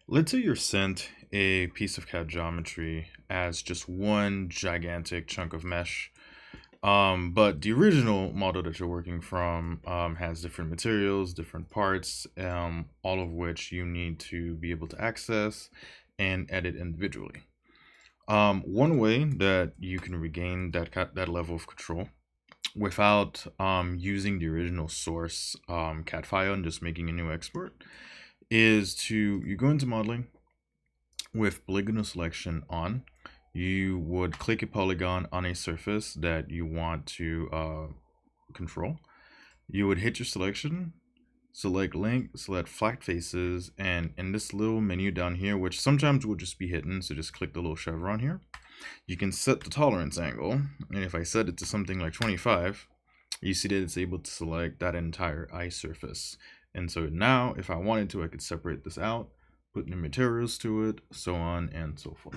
Let's say you're sent a piece of CAD geometry as just one gigantic chunk of mesh, but the original model that you're working from has different materials, different parts, all of which you need to be able to access and edit individually. One way that you can regain that level of control without using the original source CAD file and just making a new export is to you go into modeling with polygonal selection on. You would click a polygon on a surface that you want to control. You would hit your selection, select link, select flat faces, and in this little menu down here, which sometimes will just be hidden, so just click the little chevron here. You can set the tolerance angle, and if I set it to something like 25, you see that it's able to select that entire eye surface. And so now, if I wanted to, I could separate this out, put new materials to it, so on and so forth.